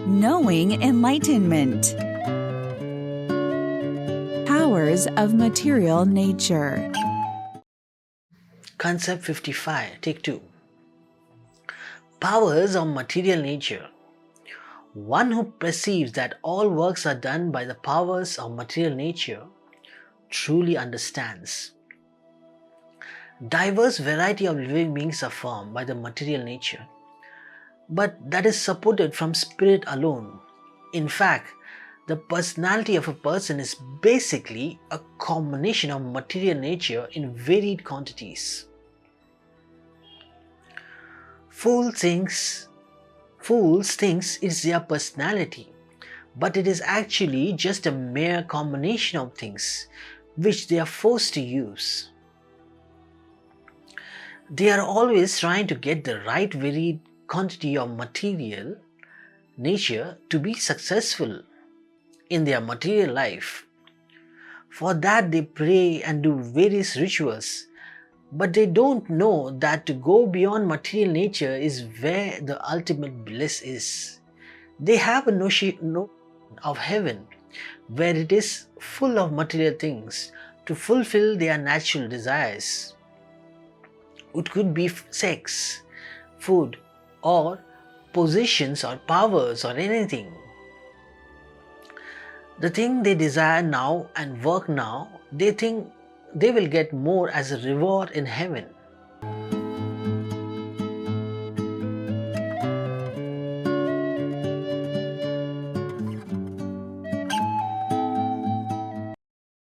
Knowing Enlightenment. Powers of Material Nature. Concept 55, take 2. Powers of material nature. One who perceives that all works are done by the powers of material nature truly understands. Diverse variety of living beings are formed by the material nature, but that is supported from spirit alone. In fact, the personality of a person is basically a combination of material nature in varied quantities. Fools thinks it's their personality, but it is actually just a mere combination of things which they are forced to use. They are always trying to get the right varied quantity of material nature to be successful in their material life. For that they pray and do various rituals, but they don't know that to go beyond material nature is where the ultimate bliss is. They have a notion of heaven where it is full of material things to fulfill their natural desires. It could be sex, food, or positions or powers or anything. The thing they desire now and work now, they think they will get more as a reward in heaven.